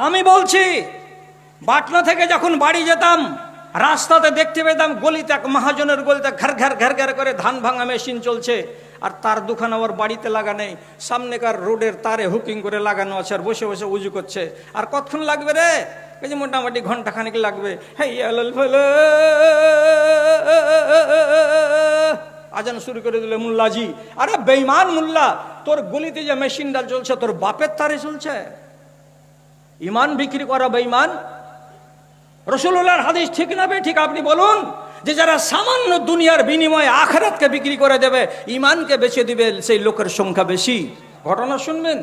আমি বলছি, পাটনা থেকে যখন বাড়ি যেতাম, রাস্তাতে দেখতে পেতাম গলিতে, এক মহাজনের গলিতে ঘর ঘর ঘর ঘর করে ধান ভাঙা মেশিন চলছে, আর তার দোকান আবার বাড়িতে লাগা নেই, সামনেকার রোডের তারে হুকিং করে লাগানো আছে, আর বসে বসে উজু করছে। আর কতক্ষণ লাগবে রে? এই যে মোটামুটি ঘন্টাখানিক লাগবে। আজান শুরু করে দিলে মুল্লাজি। আরে বেঈমান মুল্লা, তোর গলিতে যে মেশিনটা চলছে তোর বাপের তারে চলছে। ইমান বিক্রি করা বেঈমান। রাসূলুল্লাহর হাদিস ঠিক না বে ঠিক? আপনি বলুন, যে যারা সামান্য দুনিয়ার বিনিময়ে আখিরাতকে বিক্রি করে দেবে, ইমানকে বেচে দিবে, সেই লোকের সংখ্যা বেশি। ঘটনা শুনবেন,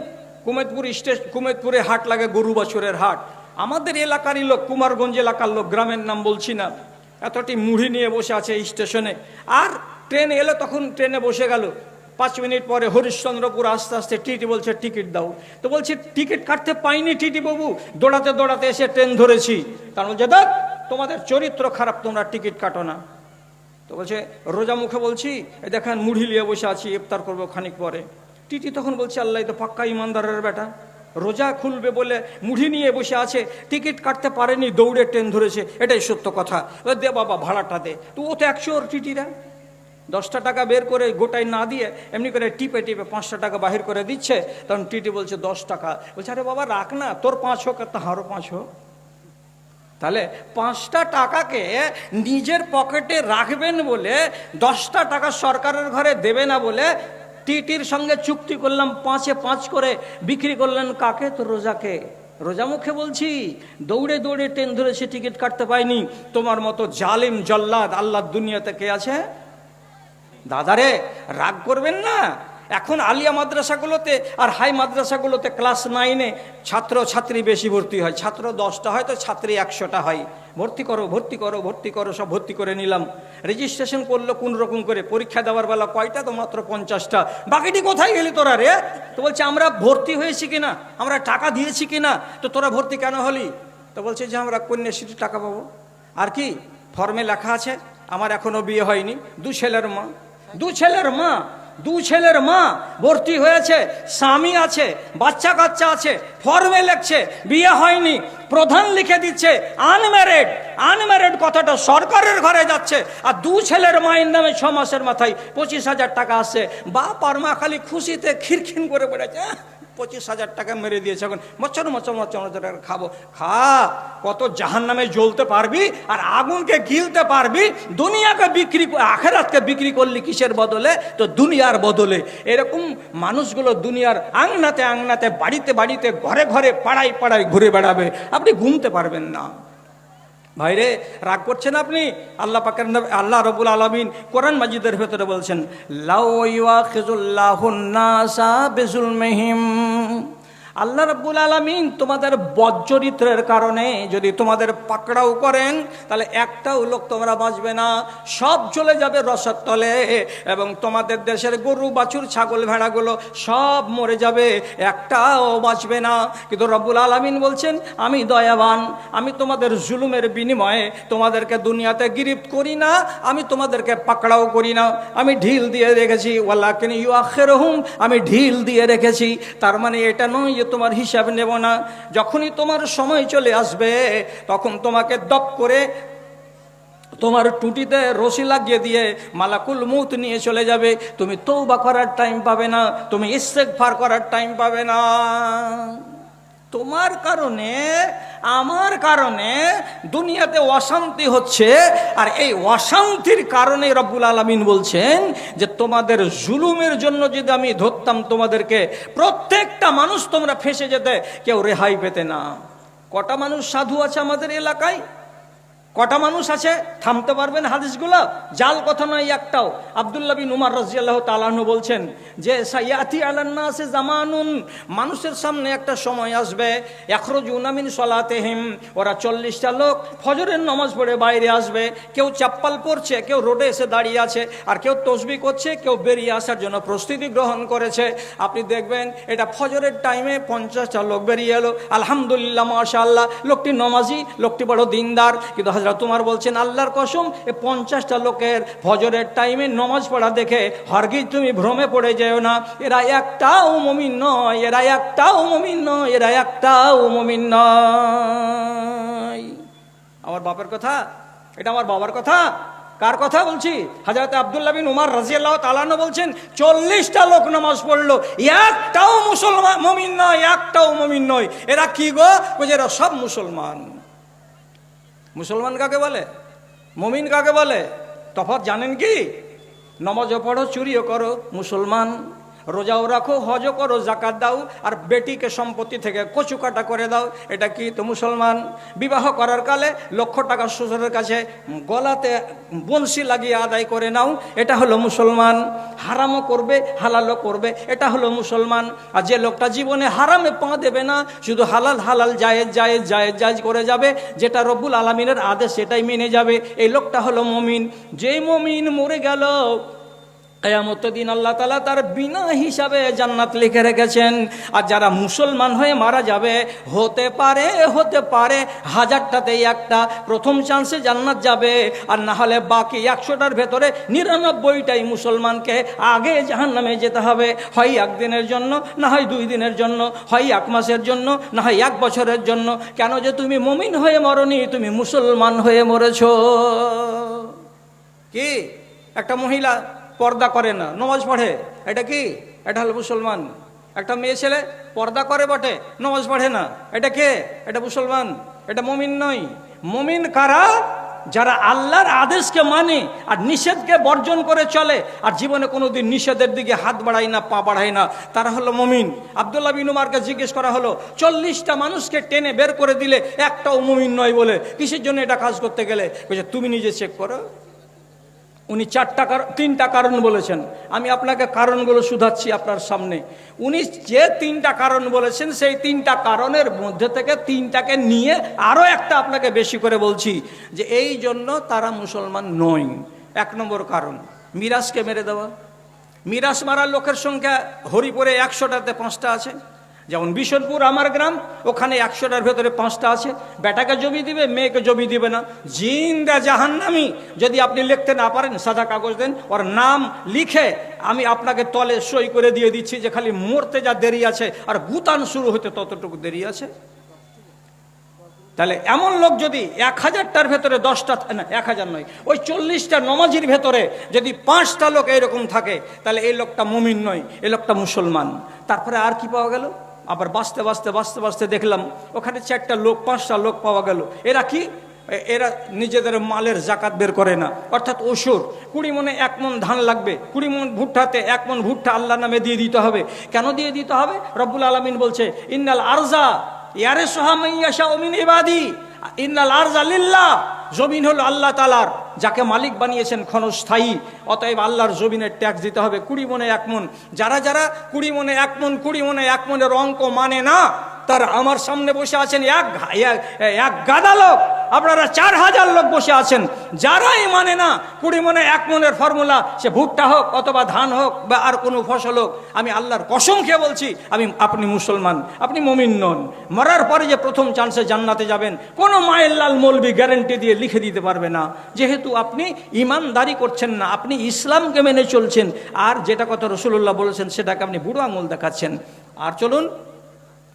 কুমেদপুরে হাট লাগে, গরু বাছুরের হাট। আমাদের এলাকারই লোক, কুমারগঞ্জ এলাকার লোক, গ্রামের নাম বলছি না, এতটি মুড়ি নিয়ে বসে আছে স্টেশনে। আর ট্রেন এলো, তখন ট্রেনে বসে গেল। 5 মিনিট পরে হরিশ্চন্দ্রপুর আস্তে আস্তে টিটি বলছে টিকিট দাও। তো বলছি টিকিট কাটতে পাইনি টিটি বাবু, দৌড়াতে দৌড়াতে এসে ট্রেন ধরেছি। তার বলছে দেখ তোমাদের চরিত্র খারাপ, তোমরা টিকিট কাটো না। তো বলছে রোজা মুখে বলছি, এই দেখেন মুড়ি নিয়ে বসে আছি, ইফতার করবো খানিক পরে। টিটি তখন বলছে আল্লাহ তো পাক্কা ইমানদারের বেটা, রোজা খুলবে বলে মুড়ি নিয়ে বসে আছে, টিকিট কাটতে পারেনি, দৌড়ে ট্রেন ধরেছে, এটাই সত্য কথা। দে বাবা ভাড়াটা দে। তো ও তো 100 টিটিরা 10টা টাকা বের করে গোটাই না দিয়ে এমনি করে টিপে টিপে 5টা টাকা বাহির করে দিচ্ছে। তখন টিটি বলছে 10 টাকা। বলছে আরে বাবা রাখ না, তোর 5 হোক আর তাহারও 5 হোক। তাহলে 5টা টাকাকে নিজের পকেটে রাখবেন বলে, 10টা টাকা সরকারের ঘরে দেবে না বলে টিটির সঙ্গে চুক্তি করলাম, 5-এ 5 করে বিক্রি করলেন কাকে? তো রোজাকে। রোজা মুখে বলছি, দৌড়ে দৌড়ে ট্রেন ধরেছে, টিকিট কাটতে পাইনি। তোমার মতো জালিম জল্লাদ আল্লাহর দুনিয়াতে কে আছে? দাদারে রাগ করবেন না। এখন আলিয়া মাদ্রাসাগুলোতে আর হাই মাদ্রাসাগুলোতে ক্লাস 9-এ ছাত্র ছাত্রী বেশি ভর্তি হয়। ছাত্র 10টা হয় তো ছাত্রী 100টা হয়। ভর্তি করো ভর্তি করো ভর্তি করো, সব ভর্তি করে নিলাম। রেজিস্ট্রেশন করলো কোন রকম করে, পরীক্ষা দেওয়ার বেলা কয়টা? তো মাত্র 50টা। বাকিটি কোথায় গেলি তোরা রে? তো বলছে আমরা ভর্তি হয়েছি কিনা, আমরা টাকা দিয়েছি কিনা, তো তোরা ভর্তি কেন হলি? তো বলছে যে আমরা কন্যাশ্রীর টাকা পাবো। আর কি ফর্মে লেখা আছে, আমার এখনো বিয়ে হয়নি, 2 ছেলের মা ভর্তি হয়েছে, স্বামী আছে, বাচ্চা কাচ্চা আছে, ফর্মে লেখছে বিয়ে হয়নি, প্রধান লিখে দিচ্ছে আনম্যারিড কথাটা সরকারের ঘরে যাচ্ছে, আর 2 ছেলের মায়ের নামে 6 মাসের মাথায় 25,000 টাকা আসছে। বাপ আর মা খালি খুশিতে খিরখিন করে বেড়েছে, 25,000 টাকা মেরে দিয়েছে, এখন মচর খাবো। খা, কত জাহান নামে জ্বলতে পারবি আর আগুনকে গিলতে পারবি। দুনিয়াকে বিক্রি, আখিরাতকে বিক্রি করলি কিসের বদলে? তো দুনিয়ার বদলে। এরকম মানুষগুলো দুনিয়ার আংনাতে আংনাতে, বাড়িতে বাড়িতে, ঘরে ঘরে, পাড়ায় পাড়ায় ঘুরে বেড়াবে, আপনি ঘুমতে পারবেন না। ভাইরে রাগ করছেন আপনি? আল্লাহ পাকের আল্লাহ রাব্বুল আলামিন কোরআন মাজিদের ভেতরে বলছেন, লাউ ইউআখিযুল্লাহুন নাসা বিজুলমিহিম। আল্লাহ রাব্বুল আলামিন তোমাদের বদচরিত্রের কারণে যদি তোমাদের পাকড়াও করেন, তাহলে একটাও লোক তোমরা বাঁচবে না, সব চলে যাবে রসদ তলে। এবং তোমাদের দেশের গরু বাছুর ছাগল ভেড়াগুলো সব মরে যাবে, একটাও বাঁচবে না। কিন্তু রব্বুল আলামিন বলছেন আমি দয়াবান, আমি তোমাদের জুলুমের বিনিময়ে তোমাদেরকে দুনিয়াতে গিরিফত করি না, আমি তোমাদেরকে পাকড়াও করি না, আমি ঢিল দিয়ে রেখেছি। ওয়ালাকিন ইউআখিরুহুম, আমি ঢিল দিয়ে রেখেছি। তার মানে এটা নয় যে তোমার হিসাব নেব না। যখনই তোমার সময় চলে আসবে, তখন তোমাকে দপ করে তোমার টুটিতে রশি লাগিয়ে দিয়ে মালাকুল মউত নিয়ে চলে যাবে। তুমি তওবা করার টাইম পাবে না, তুমি ইস্তেগফার করার টাইম পাবে না। তোমার কারণে, আমার কারণে দুনিয়াতে অশান্তি হচ্ছে, আর এই অশান্তির কারণে রব্বুল আলামিন বলছেন যে তোমাদের জুলুমের জন্য যদি আমি ধরতাম তোমাদেরকে, প্রত্যেকটা মানুষ তোমরা ফেঁসে যেতে, কেউ রেহাই পেতে না। কটা মানুষ সাধু আছে আমাদের এলাকায়? কটা মানুষ আছে? থামতে পারবেন হাদিসগুলো? জাল কথা নয় একটাও। আব্দুল্লাহ বিন উমর রাদিয়াল্লাহু তাআলা আনহু বলছেন যে সায়াতি আলান নাসি জামানুন, মানুষের সামনে একটা সময় আসবে, ইয়াখরুজুনা মিন সালাতিহিম, ওরা 40টা লোক ফজরের নামাজ পড়ে বাইরে আসবে। কেউ চাপ্পাল পরছে, কেউ রোডে এসে দাঁড়িয়ে আছে, আর কেউ তাসবিহ করছে, কেউ বেরিয়ে আসার জন্য প্রস্তুতি গ্রহণ করেছে। আপনি দেখবেন এটা ফজরের টাইমে 50টা লোক বেরিয়ে এলো, আলহামদুলিল্লাহ মাশাআল্লাহ, লোকটি নামাজি, লোকটি বড় দিনদার। কিন্তু হযরত উমর বলছেন আল্লাহর কসম, এ 50টা লোকের ফজরের টাইমে নামাজ পড়া দেখে হরগিজ তুমি ভ্রমে পড়ে যেও না, এরা একটাও মুমিন নয়, এরা একটাও মুমিন নয়, এরা একটাও মুমিন নয়। আমার বাপের কথা, এটা আমার বাবার কথা। কার কথা বলছি? হযরত আব্দুল্লাহ বিন উমর রাদিয়াল্লাহু তাআলা আনহু বলছেন 40টা লোক নামাজ পড়লো, একটাও মুসলমান মুমিন নয়, একটাও মুমিন নয়। এরা কি গো? বলে এরা সব মুসলমান। মুসলমান কাকে বলে? মুমিন কাকে বলে? তফাৎ জানেন কি? নামাজও পড়ো, চুরিও করো, মুসলমান। রোজাও রাখো, হজও করো, যাকাত দাও, আর বেটিকে সম্পত্তি থেকে কচু কাটা করে দাও, এটা কি? তো মুসলমান। বিবাহ করার কালে 1,00,000 টাকা শ্বশুরের কাছে গলাতে বনশি লাগিয়ে আদায় করে নাও, এটা হলো মুসলমান। হারামও করবে, হালালও করবে, এটা হলো মুসলমান। আর যে লোকটা জীবনে হারামে পা দেবে না, শুধু হালাল হালাল জায়েজ জায়েজ জায়েজ জায়েজ করে যাবে, যেটা রব্বুল আলামিনের আদেশ সেটাই মেনে যাবে, এই লোকটা হলো মুমিন। যেই মুমিন মরে গেল, কিয়ামতের দিন আল্লাহ তাআলা তার বিনা হিসাবে জান্নাত লিখে রেখেছেন। আর যারা মুসলমান হয়ে মারা যাবে, হতে পারে 1000টাতেই একটা প্রথম চান্সে জান্নাত যাবে, আর না হলে বাকি 100টার ভেতরে 99টাই মুসলমানকে আগে জাহান্নামে যেতে হবে। হয় 1 দিনের জন্য, না হয় 2 দিনের জন্য, হয় 1 মাসের জন্য, না হয় 1 বছরের জন্য। কেন? যে তুমি মুমিন হয়ে মরনি, তুমি মুসলমান হয়ে মরেছ। কি? একটা মহিলা পর্দা করে না, নামাজ পড়ে, এটা কি? এটা হলো মুসলমান। একটা মেয়ে ছেলে পর্দা করে বটে, নামাজ পড়ে না, এটা কে? এটা মুসলমান, এটা মুমিন নয়। মুমিন কারা? যারা আল্লাহর আদেশকে মানে আর নিষেধকে বর্জন করে চলে, আর জীবনে কোনোদিন নিষেধের দিকে হাত বাড়ায় না, পা বাড়ায় না, তারা হলো মুমিন। আব্দুল্লাহ বিন উমরকে জিজ্ঞেস করা হলো, 40টা মানুষকে টেনে বের করে দিলে একটাও মুমিন নয় বলে, কিসের জন্য এটা কাজ করতে গেলে? বলছে তুমি নিজে চেক করো। উনি 3টা কারণ বলেছেন, আমি আপনাকে কারণগুলো শুধাচ্ছি আপনার সামনে। উনি যে 3টা কারণ বলেছেন, সেই 3টা কারণের মধ্যে থেকে 3টাকে নিয়ে আরও একটা আপনাকে বেশি করে বলছি, যে এই জন্য তারা মুসলমান নয়। 1 নম্বর কারণ, মিরাজকে মেরে দেওয়া। মিরাজ মারার লোকের সংখ্যা হরিপুরে 100টাতে 5টা আছে। যেমন বিশনপুর আমার গ্রাম, ওখানে 100টার ভেতরে 5টা আছে। বেটাকে জমি দিবে, মেয়েকে জমি দিবে না। জিন্দা জাহান্নামী। যদি আপনি লিখতে না পারেন, সাদা কাগজ দেন, ওর নাম লিখে আমি আপনাকে তলে সই করে দিয়ে দিচ্ছি, যে খালি মরতে যা দেরি আছে আর গুতান শুরু হতে ততটুকু দেরি আছে। তাহলে এমন লোক যদি 1000টার ভেতরে 10টা, না 1000 নয়, ওই 40টা নমাজির ভেতরে যদি 5টা লোক এরকম থাকে, তাহলে এই লোকটা মুমিন নয়, এই লোকটা মুসলমান। তারপরে আর কি পাওয়া গেল? আবার বাঁচতে বাঁচতে বাঁচতে বাঁচতে দেখলাম ওখানে 4টা লোক, 5টা লোক পাওয়া গেল। এরা কি? এরা নিজেদের মালের জাকাত বের করে না, অর্থাৎ ওসুর 20 মনে 1 মন ধান লাগবে, 20 মন ভুট্টাতে 1 মন ভুট্টা আল্লাহর নামে দিয়ে দিতে হবে। কেন দিয়ে দিতে হবে? রব্বুল আলামিন বলছে, ইন্নাল আরজা ইয়ারিসুহা মান ইয়াশাউ মিন ইবাদি, ইন্নাল আরজা লিল্লাহ। জমিন হলো আল্লাহ তাআলার, যাকে মালিক বানিয়েছেন ক্ষণস্থায়ী। অতএব আল্লাহর জমিনের ট্যাক্স দিতে হবে 20 মনে 1 মন। যারা 20 মনে 1 মন, 20 মনে 1 মনের অঙ্ক মানে না, তারা আমার সামনে বসে আছেন এক গাদা লোক, আপনারা 4000 লোক বসে আছেন। যারাই মানে না 20 মনে 1 মনের ফর্মুলা, সে ভুট্টা হোক অথবা ধান হোক বা আর কোনো ফসল হোক, আমি আল্লাহর কসম খেয়ে বলছি, আপনি মুসলমান, আপনি মুমিন নন। মরার পরে যে প্রথম চান্সে জান্নাতে যাবেন, কোনো মায়ের লাল মৌলবি গ্যারান্টি দিয়ে লিখে দিতে পারবে না, যেহেতু আপনি ইমানদারি করছেন না, আপনি ইসলামকে মেনে চলছেন। আর যেটা কথা রাসূলুল্লাহ বলেছেন, সেটাকে আপনি বুড়ো আঙুল দেখাচ্ছেন। আর চলুন,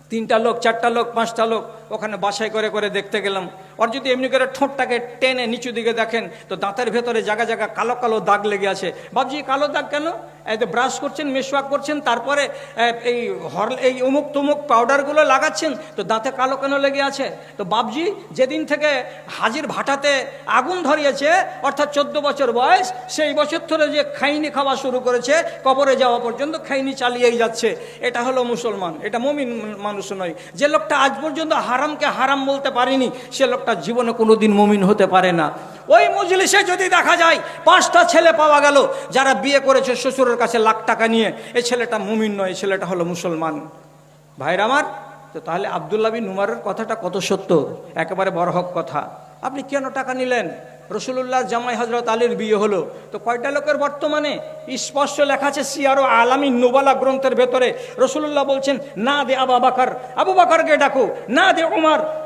3টা লোক, 4টা লোক, 5টা লোক ওখানে বাছাই করে করে দেখতে গেলাম। আর যদি এমনি করে ঠোঁটটাকে টেনে নিচু দিকে দেখেন, তো দাঁতের ভেতরে জায়গা জায়গা কালো কালো দাগ লেগে আছে। ভাবছি কালো দাগ কেন? এই তো ব্রাশ করছেন, মেশওয়াক করছেন, তারপরে এই অমুক তমুক পাউডারগুলো লাগাচ্ছেন, তো দাঁতে কালো কেন লেগে আছে? তো বাবজি যেদিন থেকে হাজির ভাটাতে আগুন ধরিয়েছে, অর্থাৎ 14 বছর বয়স, সেই বছর ধরে যে খাইনি খাওয়া শুরু করেছে, কবরে যাওয়া পর্যন্ত খাইনি চালিয়েই যাচ্ছে। এটা হলো মুসলমান, এটা মুমিন মানুষ নয়। যে লোকটা আজ পর্যন্ত হারামকে হারাম বলতে পারেনি, সে লোকটা জীবনে কোনোদিন মুমিন হতে পারে না। ওই মজলিসে যদি দেখা যায় 5টা ছেলে পাওয়া গেল যারা বিয়ে করেছে শ্বশুরের কাছে লাখ টাকা নিয়ে, এই ছেলেটা মুমিন নয়, এই ছেলেটা হলো মুসলমান। ভাইরা আমার, তো তাহলে আব্দুল্লাহ বিন উমরের কথাটা কত সত্য, একেবারে বরহক কথা। আপনি কেন টাকা নিলেন? রসুলুল্লাহর জামাই হজরত আলীর বিয়ে হলো, তো কয়টা লোকের বর্তমানে স্পষ্ট লেখা আছে সিয়ার ও আলামিন নুবালা গ্রন্থের ভেতরে। রসুলুল্লাহ বলছেন, না দে আবু বাকরকে ডাকো, না দে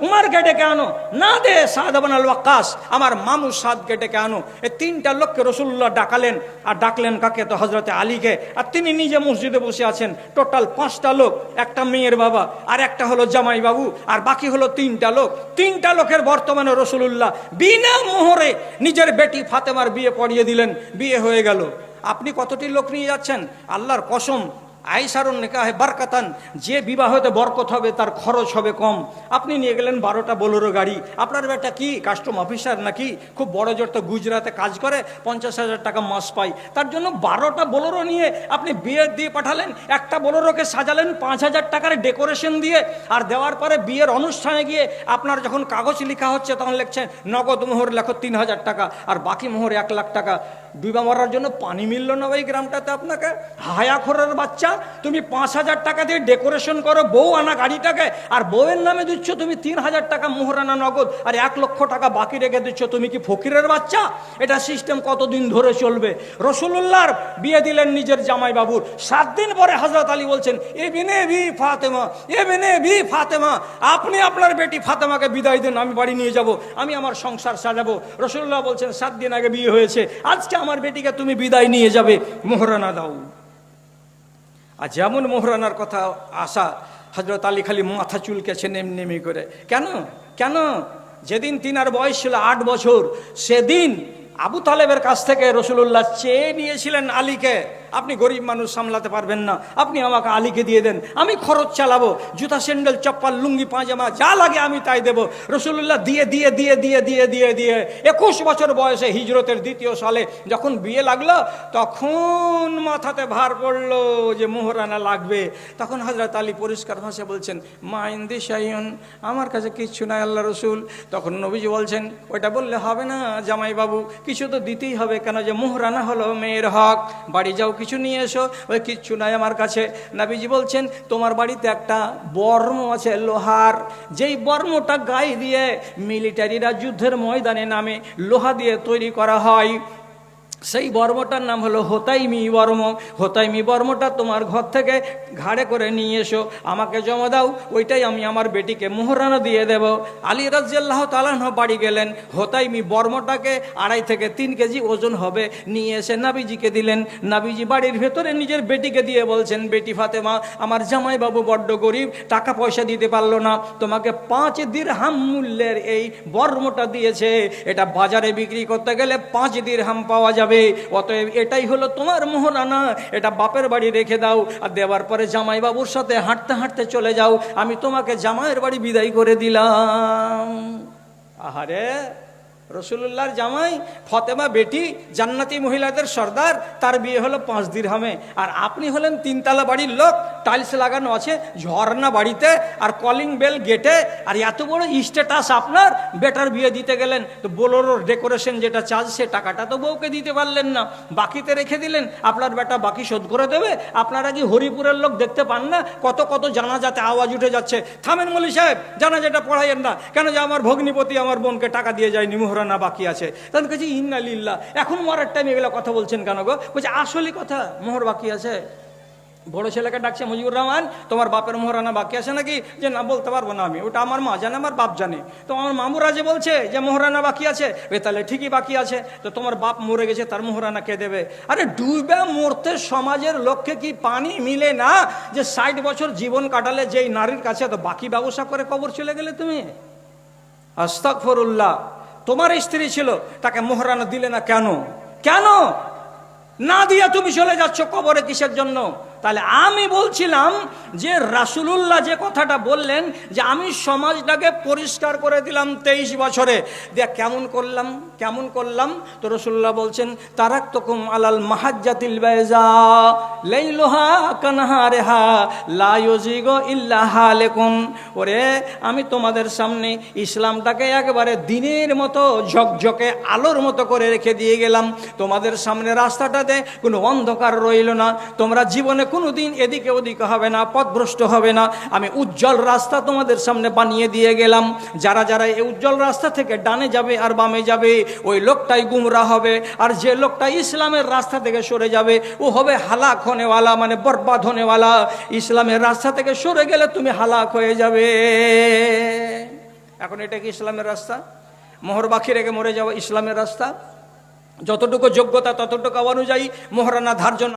উমারকে ডেকে আনো, না দে সাদ ইবনে আল ওয়াক্কাস, আমার মামু সাদকে ডেকে আনো। এই তিনটা লোককে রসুলুল্লাহ ডাকালেন। আর ডাকলেন কাকে? তো হজরতে আলীকে। আর তিনি নিজে মসজিদে বসে আছেন। টোটাল 5টা লোক, একটা মেয়ের বাবা, আর একটা হলো জামাই বাবু, আর বাকি হলো 3টা লোক। 3টা লোকের বর্তমানে রসুলুল্লাহ বিনা মোহরে নিজের বেটি ফাতেমার বিয়ে পড়িয়ে দিলেন, বিয়ে হয়ে গেল। আপনি কতটি লোক নিয়ে যাচ্ছেন? আল্লাহর কসম, আয়েশারুন নিকাহে বারকাতান, যে বিবাহতে বরকত হবে তার খরচ হবে কম। আপনি নিয়ে গেলেন 12টা বোলেরো গাড়ি। আপনার বেটা কি কাস্টম অফিসার নাকি? খুব বড় জোর তো গুজরাটে কাজ করে, 50,000 টাকা মাস পায়, তার জন্য 12টা বোলেরো নিয়ে আপনি বিয়ে দিয়ে পাঠালেন। একটা বোলেরোকে সাজালেন 5,000 টাকার ডেকোরেশন দিয়ে, আর দেওয়ার পরে বিয়ের অনুষ্ঠানে গিয়ে আপনার যখন কাগজ লেখা হচ্ছে তখন লিখছেন নগদ মোহর লেখো 3,000 টাকা, আর বাকি মোহর 1 লাখ টাকা। বিবাহ মরার জন্য পানি মিলল না ওই গ্রামটাতে আপনাকে? হায়াখোরের বাচ্চা, তুমি 5,000 টাকা দিয়ে ডেকোরেশন করো বউ আনা গাড়িটাকে, আর বউয়ের নামে দিচ্ছ তুমি 3,000 টাকা মোহরানা নগদ, আর 1 লক্ষ টাকা বাকি রেখে দিচ্ছ। তুমি কি ফকিরের বাচ্চা? এটা সিস্টেম কতদিন ধরে চলবে? রসুলুল্লাহর বিয়ে দিলেন নিজের জামাই বাবুর। 7 দিন পরে হযরত আলী বলছেন, ইবনে বি ফাতেমা, আপনি আপনার বেটি ফাতেমাকে বিদায় দেন, আমি বাড়ি নিয়ে যাব, আমি আমার সংসার সাজাবো। রসুল্লাহ বলছেন, 7 দিন আগে বিয়ে হয়েছে, আজকে আমার বেটিকে তুমি বিদায় নিয়ে যাবে, মোহরানা দাও। আর যেমন মোহরানার কথা আসা, হযরত আলী খালি মাথা চুলকেছেন এমনি করে। কেন? যেদিন তিনার বয়স ছিল 8 বছর, সেদিন আবু তালেবের কাছ থেকে রসুলুল্লাহ চেয়ে নিয়েছিলেন আলীকে, আপনি গরিব মানুষ সামলাতে পারবেন না, আপনি আমাকে আলীকে দিয়ে দেন, আমি খরচ চালাবো, জুতা স্যান্ডেল চপ্পল লুঙ্গি পাজামা যা লাগে আমি তাই দেবো। রসুলুল্লাহ দিয়ে 21 বছর বয়সে হিজরতের 2য় সালে যখন বিয়ে লাগলো, তখন মাথাতে ভার পড়লো যে মোহরানা লাগবে। তখন হযরত আলী পরিষ্কার ভাষায় বলছেন, মা ইনদি শাইউন, আমার কাছে কিচ্ছু নাই আল্লাহ রসুল। তখন নবীজি বলছেন, ওইটা বললে হবে না জামাই বাবু, কিছু তো দিতেই হবে, কেন যে মোহরানা হলো মেয়ের হক। বাড়ি যাও, কিছু নিয়ে এসো। ওই কিচ্ছু নাই আমার কাছে। নবীজি বলছেন, তোমার বাড়িতে একটা বর্ম আছে লোহার, যেই বর্মটা গায়ে দিয়ে মিলিটারিরা যুদ্ধের ময়দানে নামে, লোহা দিয়ে তৈরি করা হয়। সেই বর্মটার নাম হলো হোতাইমি বর্ম। হোতাইমি বর্মটা তোমার ঘর থেকে ঘাড়ে করে নিয়ে এসো, আমাকে জমা দাও, ওইটাই আমি আমার বেটিকে মোহরানা দিয়ে দেব। আলী রাদিয়াল্লাহু তাআলা বাড়ি গেলেন, হোতাইমি বর্মটাকে 2.5 থেকে 3 কেজি ওজন হবে নিয়ে এসে নাবিজিকে দিলেন। নাবিজি বাড়ির ভেতরে নিজের বেটিকে দিয়ে বলছেন, বেটি ফাতেমা, আমার জামাই বাবু বড্ড গরিব, টাকা পয়সা দিতে পারলো না, তোমাকে 5 দিরহাম মূল্যের এই বর্মটা দিয়েছে, এটা বাজারে বিক্রি করতে গেলে 5 দিরহাম পাওয়া যাবে, অতএব এটাই হলো তোমার মোহরানা, এটা বাপের বাড়ি রেখে দাও, আর দেওয়ার পরে জামাই বাবুর সাথে হাঁটতে হাঁটতে চলে যাও, আমি তোমাকে জামাইয়ের বাড়ি বিদায় করে দিলাম। আহারে, রসুলুল্লাহর জামাই ফাতেমা বেটি, জান্নাতি মহিলাদের সর্দার, তার বিয়ে হলো 5 দিরহামে, আর আপনি হলেন 3 তলা বাড়ির লোক, টাইলস লাগানো আছে, ঝর্ণা বাড়িতে, আর কলিং বেল গেটে, আর এত বড় স্ট্যাটাস আপনার, বেটার বিয়ে দিতে গেলেন তো বোলেরোর ডেকোরেশন যেটা চার্জ, সে টাকাটা তো বউকে দিতে পারলেন না, বাকিতে রেখে দিলেন, আপনার বেটা বাকি শোধ করে দেবে। আপনারা কি হরিপুরের লোক দেখতে পান না কত জানাজাতে আওয়াজ উঠে যাচ্ছে, থামেন মৌলী সাহেব, জানাজাটা পড়াইয়েন না, কেন যে আমার ভগ্নিপতি আমার বোনকে টাকা দিয়ে যায়নি, মোহরানা বাকি আছে। তখন কাছে ইন্না লিল্লাহ, এখন মরার টাইম এগুলো কথা বলছেন কেন গো? বলছে আসলে কথা, মোহর বাকি আছে। বড় ছেলেকে ডাকছে, মুজিবুর রহমান, তোমার বাপের মোহরানা বাকি আছে নাকি? যে না, বলতে পারবো না আমি, ওটা আমার মা জানে, আমার বাপ জানে। তো আমার মামুরা যে বলছে যে মোহরানা বাকি আছে, তাহলে ঠিকই বাকি আছে। তো তোমার বাপ মরে গেছে, তার মোহরানা কে দেবে? আরে ডুবে মরতে সমাজের লোককে কি পানি মিলে না, যে 60 বছর জীবন কাটালে যেই নারীর কাছে তো বাকি ব্যবসা করে কবর চলে গেলে তুমি? আস্তাগফিরুল্লাহ। তোমার স্ত্রী ছিল, তাকে মোহরানা দিলে না কেন? না দিয়ে তুমি চলে যাচ্ছ কবরে কিসের জন্য? তাহলে আমি বলছিলাম যে রাসূলুল্লাহ যে কথাটা বললেন যে আমি সমাজটাকে পরিষ্কার করে দিলাম 23 বছরে, দেখ কেমন করলাম। তো রাসূলুল্লাহ বলছেন, তারাকতুকুম আলাল মাহাজ্জাতিল বাইজা লাইলুহা কানহারিহা লা ইউজিগু ইল্লা হালিকুন। ওরে, আমি তোমাদের সামনে ইসলামটাকে একেবারে দিনের মতো ঝকঝকে আলোর মতো করে রেখে দিয়ে গেলাম। তোমাদের সামনে রাস্তাটাতে কোনো অন্ধকার রইল না, তোমরা জীবনে কোনোদিন এদিকে ওদিকে হবে না, পথভ্রষ্ট হবে না। আমি উজ্জ্বল রাস্তা তোমাদের সামনে বানিয়ে দিয়ে গেলাম। যারা যারা এই উজ্জ্বল রাস্তা থেকে ডানে যাবে আর বামে যাবে, ওই লোকটাই গুমরা হবে। আর যে লোকটা ইসলামের রাস্তা থেকে সরে যাবে, ও হবে হালাক হনেওয়ালা, মানে বরবাদ হনেওয়ালা। ইসলামের রাস্তা থেকে সরে গেলে তুমি হালাক হয়ে যাবে। এখন এটা কি ইসলামের রাস্তা? মোহর বাকি রেখে মরে যাওয়া ইসলামের রাস্তা? যতটুকু যোগ্যতা ততটুকু অনুযায়ী মোহরানা ধার্য